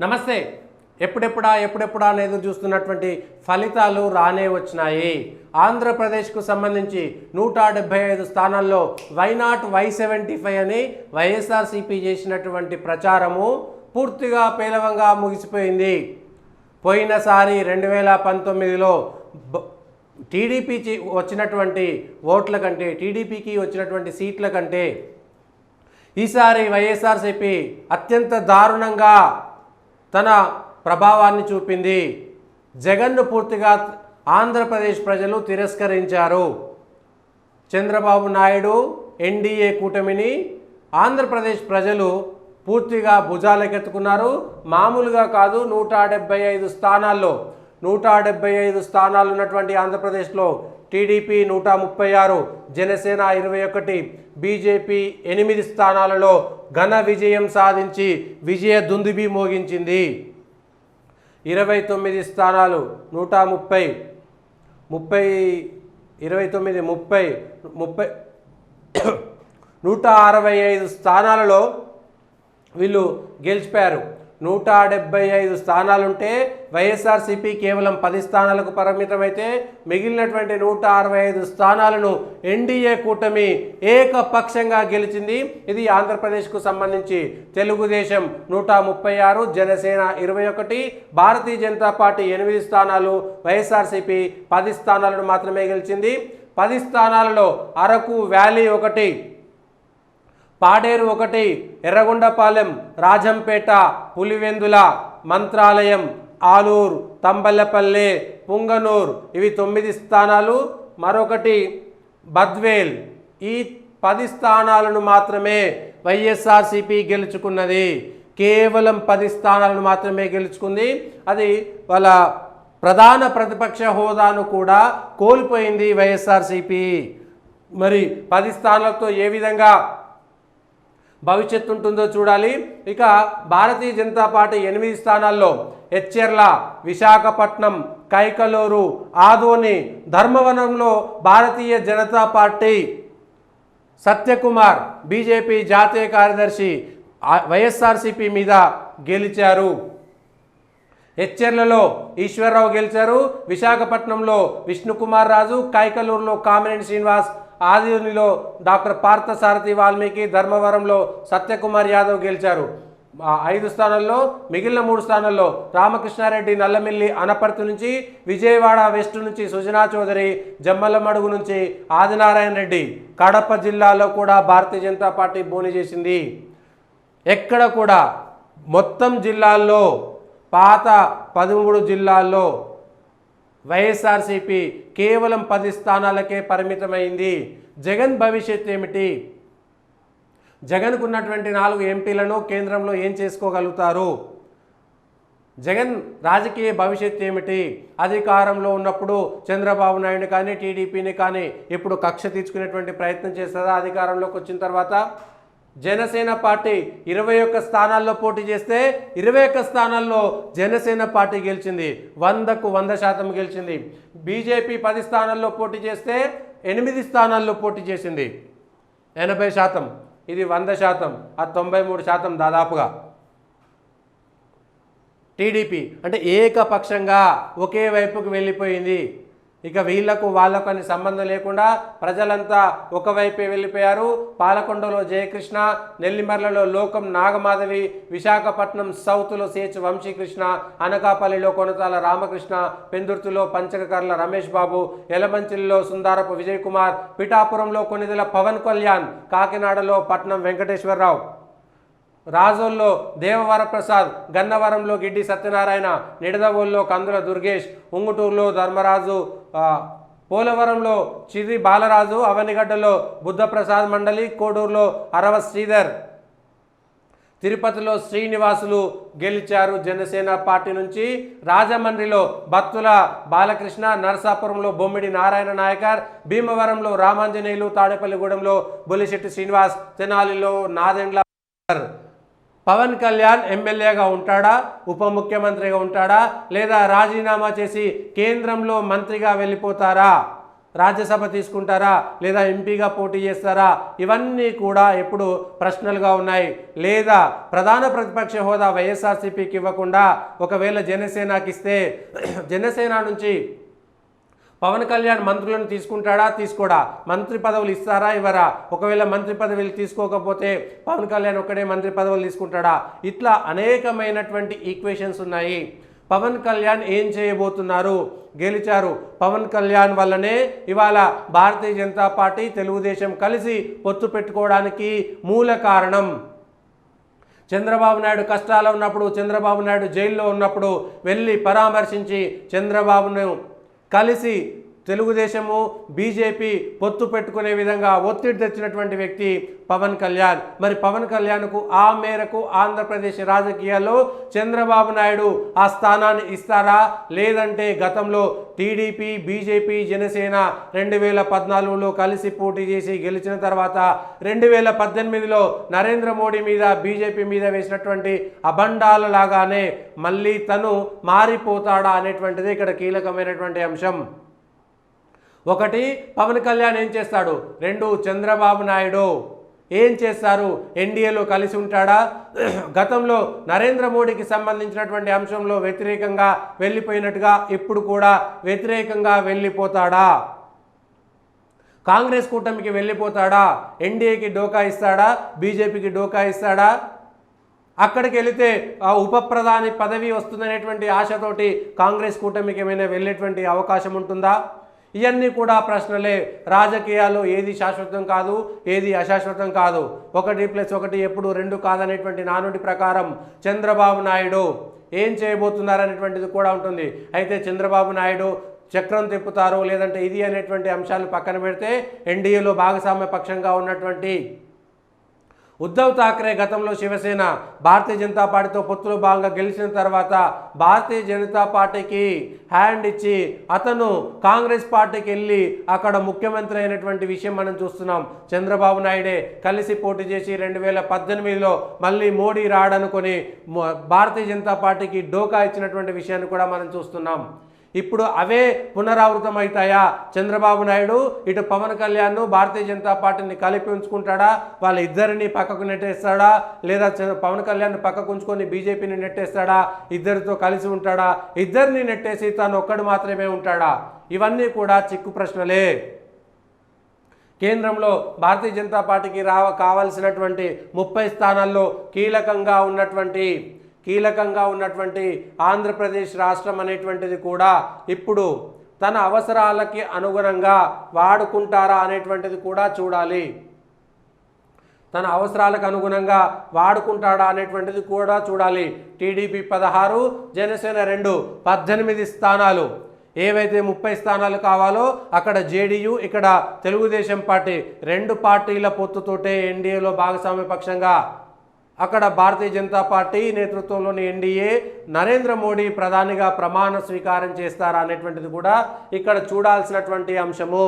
నమస్తే. ఎప్పుడెప్పుడా అని ఎదురు చూస్తున్నటువంటి ఫలితాలు రానే వచ్చినాయి. ఆంధ్రప్రదేశ్కు సంబంధించి 175 స్థానాల్లో వైనాట్ Y75 అని వైఎస్ఆర్సీపీ చేసినటువంటి ప్రచారము పూర్తిగా పేలవంగా ముగిసిపోయింది. పోయినసారి 2019లో టీడీపీకి వచ్చినటువంటి ఓట్ల కంటే, టీడీపీకి వచ్చినటువంటి సీట్ల కంటే ఈసారి వైఎస్ఆర్సీపీ అత్యంత దారుణంగా తన ప్రభావాన్ని చూపింది. జగన్ను పూర్తిగా ఆంధ్రప్రదేశ్ ప్రజలు తిరస్కరించారు. చంద్రబాబు నాయుడు ఎన్డీఏ కూటమిని ఆంధ్రప్రదేశ్ ప్రజలు పూర్తిగా భుజాలకెత్తుకున్నారు. మామూలుగా కాదు, 175 స్థానాల్లో 175 స్థానాలు ఉన్నటువంటి ఆంధ్రప్రదేశ్లో టీడీపీ 136, జనసేన 21, బీజేపీ 8 స్థానాలలో ఘన విజయం సాధించి విజయ దుందుబి మోగించింది. 29 స్థానాలు 130, 165 స్థానాలలో వీళ్ళు గెలిచిపోయారు. 175 స్థానాలుంటే వైఎస్ఆర్సీపీ కేవలం 10 స్థానాలకు పరిమితమైతే మిగిలినటువంటి 165 స్థానాలను ఎన్డీఏ కూటమి ఏకపక్షంగా గెలిచింది. ఇది ఆంధ్రప్రదేశ్కు సంబంధించి తెలుగుదేశం 136, జనసేన 21, భారతీయ జనతా పార్టీ 8 స్థానాలు, వైఎస్ఆర్సీపీ 10 స్థానాలను మాత్రమే గెలిచింది. 10 స్థానాలలో అరకు వ్యాలీ 1, పాడేరు 1, ఎర్రగొండపాలెం, రాజంపేట, పులివెందుల, మంత్రాలయం, ఆలూరు, తంబలపల్లె, పుంగనూరు ఇవి 9 స్థానాలు. మరొకటి బద్వేల్. ఈ 10 స్థానాలను మాత్రమే వైఎస్ఆర్సీపీ గెలుచుకున్నది. కేవలం 10 స్థానాలను మాత్రమే గెలుచుకుంది. అది వాళ్ళ ప్రధాన ప్రతిపక్ష హోదాను కూడా కోల్పోయింది వైఎస్ఆర్సీపీ. మరి 10 స్థానాలతో ఏ విధంగా భవిష్యత్తు ఉంటుందో చూడాలి. ఇక భారతీయ జనతా పార్టీ 8 స్థానాల్లో ఎచ్చెర్ల, విశాఖపట్నం, కైకలూరు, ఆదోని, ధర్మవరంలో భారతీయ జనతా పార్టీ సత్యకుమార్ బీజేపీ జాతీయ కార్యదర్శి వైఎస్ఆర్సీపీ మీద గెలిచారు. ఎచ్చెర్లలో ఈశ్వర్రావు గెలిచారు. విశాఖపట్నంలో విష్ణుకుమార్ రాజు, కైకలూరులో కామినేని శ్రీనివాస్, ఆదిలో డాక్టర్ పార్థసారథి వాల్మీకి, ధర్మవరంలో సత్యకుమార్ యాదవ్ గెలిచారు. 5 స్థానాల్లో, మిగిలిన 3 స్థానాల్లో రామకృష్ణారెడ్డి నల్లమిల్లి అనపర్తి నుంచి, విజయవాడ వెస్ట్ నుంచి సుజనా చౌదరి, జమ్మలమడుగు నుంచి ఆదినారాయణ రెడ్డి. కడప జిల్లాలో కూడా భారతీయ జనతా పార్టీ బోని చేసింది. ఎక్కడ కూడా మొత్తం జిల్లాల్లో, పాత 13 జిల్లాల్లో వైఎస్ఆర్సీపీ కేవలం 10 స్థానాలకే పరిమితమైంది. జగన్ భవిష్యత్ ఏమిటి? జగన్కు ఉన్నటువంటి 4 ఎంపీలను కేంద్రంలో ఏం చేసుకోగలుగుతారు? జగన్ రాజకీయ భవిష్యత్ ఏమిటి? అధికారంలో ఉన్నప్పుడు చంద్రబాబు నాయుడు కానీ, టీడీపీని కానీ ఇప్పుడు కక్ష తీర్చుకునేటువంటి ప్రయత్నం చేస్తుందా? అధికారంలోకి వచ్చిన తర్వాత జనసేన పార్టీ 21 స్థానాల్లో పోటీ చేస్తే 21 స్థానాల్లో జనసేన పార్టీ గెలిచింది. 100కు 100% గెలిచింది. బీజేపీ 10 స్థానాల్లో పోటీ చేస్తే 8 స్థానాల్లో పోటీ చేసింది. 80%, ఇది 100%, అది 93% దాదాపుగా. టీడీపీ అంటే ఏకపక్షంగా ఒకే వైపుకు వెళ్ళిపోయింది. ఇక వీళ్లకు వాళ్ళకు అని సంబంధం లేకుండా ప్రజలంతా ఒకవైపే వెళ్ళిపోయారు. పాలకొండలో జయకృష్ణ, నెల్లిమర్లలో లోకం నాగమాధవి, విశాఖపట్నం సౌత్లో సిహెచ్ వంశీకృష్ణ, అనకాపల్లిలో కొనతాల రామకృష్ణ, పెందుర్తిలో పంచకర్ల రమేష్ బాబు, యలమంచిలిలో సుందారపు విజయ్ కుమార్, పిఠాపురంలో కొనిదెల పవన్ కళ్యాణ్, కాకినాడలో పట్నం వెంకటేశ్వరరావు, రాజోల్లో దేవవరప్రసాద్, గన్నవరంలో గిడ్డి సత్యనారాయణ, నిడదవోల్లో కందుల దుర్గేష్, ఉంగుటూరులో ధర్మరాజు, పోలవరంలో చిరి బాలరాజు, అవనిగడ్డలో బుద్ధప్రసాద్ మండలి, కోడూరులో అరవ శ్రీధర్, తిరుపతిలో శ్రీనివాసులు గెలిచారు జనసేన పార్టీ నుంచి. రాజమండ్రిలో బత్తుల బాలకృష్ణ, నరసాపురంలో బొమ్మిడి నారాయణ నాయకర్, భీమవరంలో రామాంజనేయులు, తాడేపల్లిగూడెంలో బొలిశెట్టి శ్రీనివాస్, తెనాలిలో నాదెండ్ల. పవన్ కళ్యాణ్ ఎమ్మెల్యేగా ఉంటాడా, ఉప ముఖ్యమంత్రిగా ఉంటాడా, లేదా రాజీనామా చేసి కేంద్రంలో మంత్రిగా వెళ్ళిపోతారా? రాజ్యసభ తీసుకుంటారా లేదా ఎంపీగా పోటీ చేస్తారా? ఇవన్నీ కూడా ఇప్పుడు ప్రశ్నలుగా ఉన్నాయి. లేదా ప్రధాన ప్రతిపక్ష హోదా వైఎస్ఆర్సీపీకి ఇవ్వకుండా ఒకవేళ జనసేనకి ఇస్తే జనసేన నుంచి పవన్ కళ్యాణ్ మంత్రులను తీసుకుంటాడా తీసుకోడా? మంత్రి పదవులు ఇస్తారా ఇవ్వరా? ఒకవేళ మంత్రి పదవులు తీసుకోకపోతే పవన్ కళ్యాణ్ ఒక్కడే మంత్రి పదవులు తీసుకుంటాడా? ఇట్లా అనేకమైనటువంటి ఈక్వేషన్స్ ఉన్నాయి. పవన్ కళ్యాణ్ ఏం చేయబోతున్నారు? గెలిచారు. పవన్ కళ్యాణ్ వల్లనే ఇవాళ భారతీయ జనతా పార్టీ తెలుగుదేశం కలిసి పొత్తు పెట్టుకోవడానికి మూల కారణం. చంద్రబాబు నాయుడు కష్టాలు ఉన్నప్పుడు, చంద్రబాబు నాయుడు జైల్లో ఉన్నప్పుడు వెళ్ళి పరామర్శించి చంద్రబాబును కలిసి తెలుగుదేశము బీజేపీ పొత్తు పెట్టుకునే విధంగా ఒత్తిడి తెచ్చినటువంటి వ్యక్తి పవన్ కళ్యాణ్. మరి పవన్ కళ్యాణ్కు ఆ మేరకు ఆంధ్రప్రదేశ్ రాజకీయాల్లో చంద్రబాబు నాయుడు ఆ స్థానాన్ని ఇస్తారా? లేదంటే గతంలో టీడీపీ బీజేపీ జనసేన 2014లో కలిసి పోటీ చేసి గెలిచిన తర్వాత 2018లో నరేంద్ర మోడీ మీద బీజేపీ మీద వేసినటువంటి అబండాల లాగానే మళ్ళీ తను మారిపోతాడా అనేటువంటిది ఇక్కడ కీలకమైనటువంటి అంశం. ఒకటి, పవన్ కళ్యాణ్ ఏం చేస్తాడు? రెండు, చంద్రబాబు నాయుడు ఏం చేస్తారు? ఎన్డీఏలో కలిసి ఉంటాడా? గతంలో నరేంద్ర మోడీకి సంబంధించినటువంటి అంశంలో వ్యతిరేకంగా వెళ్ళిపోయినట్టుగా ఇప్పుడు కూడా వ్యతిరేకంగా వెళ్ళిపోతాడా? కాంగ్రెస్ కూటమికి వెళ్ళిపోతాడా? ఎన్డీఏకి డోకా ఇస్తాడా? బీజేపీకి డోకా ఇస్తాడా? అక్కడికి వెళితే ఉప ప్రధాని పదవి వస్తుందనేటువంటి ఆశతోటి కాంగ్రెస్ కూటమికి ఏమైనా వెళ్ళేటువంటి అవకాశం ఉంటుందా? ఇవన్నీ కూడా ప్రశ్నలే. రాజకీయాల్లో ఏది శాశ్వతం కాదు, ఏది అశాశ్వతం కాదు. 1+1 ఎప్పుడు 2 కాదనేటువంటి నానుడి ప్రకారం చంద్రబాబు నాయుడు ఏం చేయబోతున్నారనేటువంటిది కూడా ఉంటుంది. అయితే చంద్రబాబు నాయుడు చక్రం తిప్పుతారు లేదంటే ఇది అనేటువంటి అంశాలు పక్కన పెడితే ఎన్డీఏలో భాగస్వామ్య పక్షంగా ఉన్నటువంటి ఉద్ధవ్ ఠాక్రే గతంలో శివసేన భారతీయ జనతా పార్టీతో పొత్తులో భాగంగా గెలిచిన తర్వాత భారతీయ జనతా పార్టీకి హ్యాండ్ ఇచ్చి అతను కాంగ్రెస్ పార్టీకి వెళ్ళి అక్కడ ముఖ్యమంత్రి అయినటువంటి విషయం మనం చూస్తున్నాం. చంద్రబాబు నాయుడే కలిసి పోటీ చేసి 2018లో మళ్ళీ మోడీ రాడనుకొని భారతీయ జనతా పార్టీకి డోకా ఇచ్చినటువంటి విషయాన్ని కూడా మనం చూస్తున్నాం. ఇప్పుడు అవే పునరావృతం అవుతాయా? చంద్రబాబు నాయుడు ఇటు పవన్ కళ్యాణ్ను భారతీయ జనతా పార్టీని కలిపి ఉంచుకుంటాడా? వాళ్ళ ఇద్దరిని పక్కకు నెట్టేస్తాడా? లేదా పవన్ కళ్యాణ్ పక్కకు ఉంచుకొని బీజేపీని నెట్టేస్తాడా? ఇద్దరితో కలిసి ఉంటాడా? ఇద్దరిని నెట్టేసి తాను ఒక్కడు మాత్రమే ఉంటాడా? ఇవన్నీ కూడా చిక్కు ప్రశ్నలే. కేంద్రంలో భారతీయ జనతా పార్టీకి కావాల్సినటువంటి 30 స్థానాల్లో కీలకంగా ఉన్నటువంటి ఆంధ్రప్రదేశ్ రాష్ట్రం అనేటువంటిది కూడా ఇప్పుడు తన అవసరాలకి అనుగుణంగా వాడుకుంటారా అనేటువంటిది కూడా చూడాలి. తన అవసరాలకు అనుగుణంగా వాడుకుంటాడా అనేటువంటిది కూడా చూడాలి. టీడీపీ 16, జనసేన 2, 18 స్థానాలు. ఏవైతే 30 స్థానాలు కావాలో అక్కడ జేడీయూ, ఇక్కడ తెలుగుదేశం పార్టీ 2 పార్టీల పొత్తుతోటే ఎన్డీఏలో భాగస్వామ్య పక్షంగా అక్కడ భారతీయ జనతా పార్టీ నేతృత్వంలోని ఎన్డీఏ నరేంద్ర మోడీ ప్రధానిగా ప్రమాణ స్వీకారం చేస్తారా అనేటువంటిది కూడా ఇక్కడ చూడాల్సినటువంటి అంశము.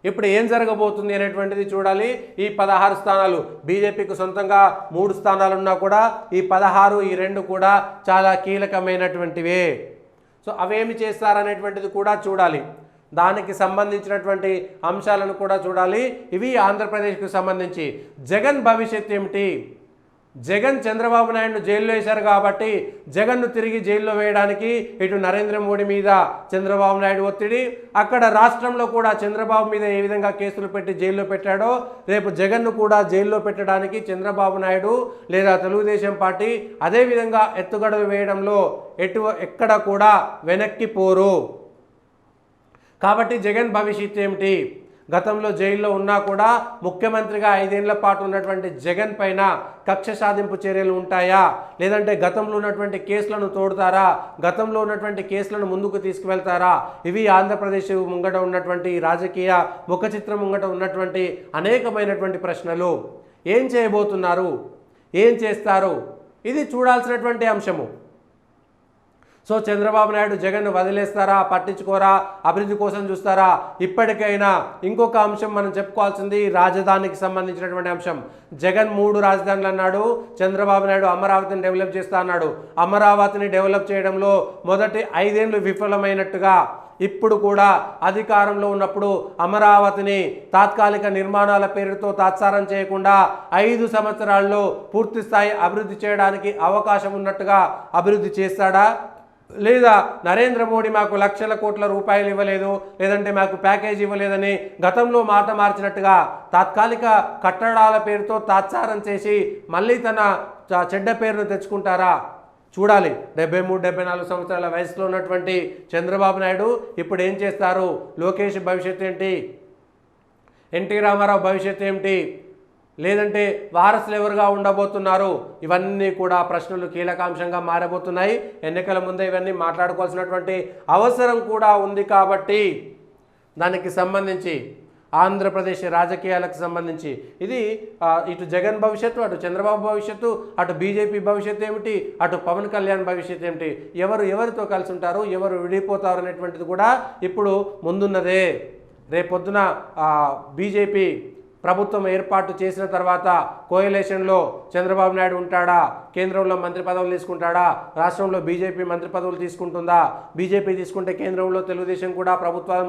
ఇప్పుడు ఏం జరగబోతుంది అనేటువంటిది చూడాలి. ఈ 16 స్థానాలు బీజేపీకి సొంతంగా 3 స్థానాలు ఉన్నా కూడా ఈ 16 ఈ 2 కూడా చాలా కీలకమైనటువంటివే. సో అవేమి చేస్తారనేటువంటిది కూడా చూడాలి. దానికి సంబంధించినటువంటి అంశాలను కూడా చూడాలి. ఇవి ఆంధ్రప్రదేశ్కు సంబంధించి. జగన్ భవిష్యత్ ఏమిటి? జగన్ చంద్రబాబు నాయుడును జైల్లో వేశారు కాబట్టి జగన్ను తిరిగి జైల్లో వేయడానికి ఇటు నరేంద్ర మోడీ మీద చంద్రబాబు నాయుడు ఒత్తిడి, అక్కడ రాష్ట్రంలో కూడా చంద్రబాబు మీద ఏ విధంగా కేసులు పెట్టి జైల్లో పెట్టాడో రేపు జగన్ను కూడా జైల్లో పెట్టడానికి చంద్రబాబు నాయుడు లేదా తెలుగుదేశం పార్టీ అదేవిధంగా ఎత్తుగడలు వేయడంలో ఎక్కడ కూడా వెనక్కి పోరు. కాబట్టి జగన్ భవిష్యత్ ఏమిటి? గతంలో జైల్లో ఉన్నా కూడా ముఖ్యమంత్రిగా 5 ఏళ్ల పాటు ఉన్నటువంటి జగన్ పైన కక్ష సాధింపు చర్యలు ఉంటాయా? లేదంటే గతంలో ఉన్నటువంటి కేసులను తోడుతారా? గతంలో ఉన్నటువంటి కేసులను ముందుకు తీసుకువెళ్తారా? ఇవి ఆంధ్రప్రదేశ్ ముంగట ఉన్నటువంటి రాజకీయ ముఖ చిత్రం ముంగట ఉన్నటువంటి అనేకమైనటువంటి ప్రశ్నలు. ఏం చేయబోతున్నారు? ఏం చేస్తారు? ఇది చూడాల్సినటువంటి అంశము. సో చంద్రబాబు నాయుడు జగన్ను వదిలేస్తారా? పట్టించుకోరా? అభివృద్ధి కోసం చూస్తారా? ఇప్పటికైనా ఇంకొక అంశం మనం చెప్పుకోవాల్సింది రాజధానికి సంబంధించినటువంటి అంశం. జగన్ 3 రాజధానులు అన్నాడు, చంద్రబాబు నాయుడు అమరావతిని డెవలప్ చేస్తా అన్నాడు. అమరావతిని డెవలప్ చేయడంలో మొదటి 5 ఏళ్ళు విఫలమైనట్టుగా ఇప్పుడు కూడా అధికారంలో ఉన్నప్పుడు అమరావతిని తాత్కాలిక నిర్మాణాల పేరుతో తాత్సారం చేయకుండా 5 సంవత్సరాల్లో పూర్తి స్థాయి అభివృద్ధి చేయడానికి అవకాశం ఉన్నట్టుగా అభివృద్ధి చేస్తాడా? లేదా నరేంద్ర మోడీ మాకు లక్షల కోట్ల రూపాయలు ఇవ్వలేదు, లేదంటే మాకు ప్యాకేజ్ ఇవ్వలేదని గతంలో మాట మార్చినట్టుగా తాత్కాలిక కట్టడాల పేరుతో తాత్సారం చేసి మళ్ళీ తన చెడ్డ పేరును తెచ్చుకుంటారా? చూడాలి. 73-74 సంవత్సరాల వయసులో ఉన్నటువంటి చంద్రబాబు నాయుడు ఇప్పుడు ఏం చేస్తారు? లోకేష్ భవిష్యత్తు ఏంటి? ఎన్టీ రామారావు భవిష్యత్తు ఏమిటి? లేదంటే వారసులు ఎవరుగా ఉండబోతున్నారు? ఇవన్నీ కూడా ప్రశ్నలు కీలకాంశంగా మారబోతున్నాయి. ఎన్నికల ముందే ఇవన్నీ మాట్లాడుకోవాల్సినటువంటి అవసరం కూడా ఉంది. కాబట్టి దానికి సంబంధించి ఆంధ్రప్రదేశ్ రాజకీయాలకు సంబంధించి ఇది ఇటు జగన్ భవిష్యత్తు, అటు చంద్రబాబు భవిష్యత్తు, అటు బీజేపీ భవిష్యత్తు ఏమిటి, అటు పవన్ కళ్యాణ్ భవిష్యత్తు ఏమిటి, ఎవరితో కలిసి ఉంటారు, ఎవరు విడిపోతారు అనేటువంటిది కూడా ఇప్పుడు ముందున్నదే. రేపొద్దున బీజేపీ ప్రభుత్వం ఏర్పాటు చేసిన తర్వాత కోయలేషన్లో చంద్రబాబు నాయుడు ఉంటాడా? కేంద్రంలో మంత్రి పదవులు తీసుకుంటాడా? రాష్ట్రంలో బీజేపీ మంత్రి పదవులు తీసుకుంటుందా? బీజేపీ తీసుకుంటే కేంద్రంలో తెలుగుదేశం కూడా ప్రభుత్వం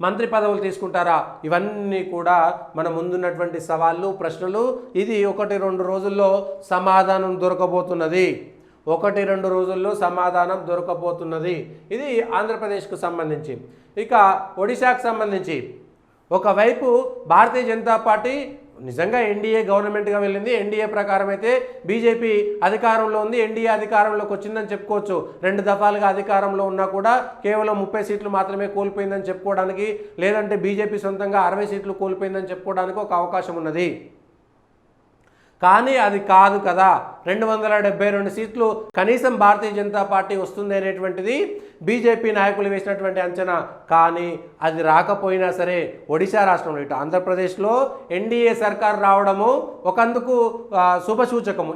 మంత్రి పదవులు తీసుకుంటారా? ఇవన్నీ కూడా మన ముందున్నటువంటి సవాళ్ళు, ప్రశ్నలు. ఇది 1-2 రోజుల్లో సమాధానం దొరకబోతున్నది. 1-2 రోజుల్లో సమాధానం దొరకబోతున్నది. ఇది ఆంధ్రప్రదేశ్కు సంబంధించి. ఇక ఒడిశాకు సంబంధించి ఒకవైపు భారతీయ జనతా పార్టీ నిజంగా ఎన్డీఏ గవర్నమెంట్గా వెళ్ళింది. ఎన్డీఏ ప్రకారం అయితే బీజేపీ అధికారంలో ఉంది. ఎన్డీఏ అధికారంలోకి వచ్చిందని చెప్పుకోవచ్చు. 2 దఫాలుగా అధికారంలో ఉన్నా కూడా కేవలం 30 సీట్లు మాత్రమే కోల్పోయిందని చెప్పుకోవడానికి, లేదంటే బీజేపీ సొంతంగా 60 సీట్లు కోల్పోయిందని చెప్పుకోవడానికి ఒక అవకాశం ఉన్నది. కానీ అది కాదు కదా. 272 సీట్లు కనీసం భారతీయ జనతా పార్టీ వస్తుంది అనేటువంటిది బీజేపీ నాయకులు వేసినటువంటి అంచనా. కానీ అది రాకపోయినా సరే ఒడిశా రాష్ట్రంలో, ఇటు ఆంధ్రప్రదేశ్లో ఎన్డీఏ సర్కార్ రావడము ఒకందుకు శుభసూచకము.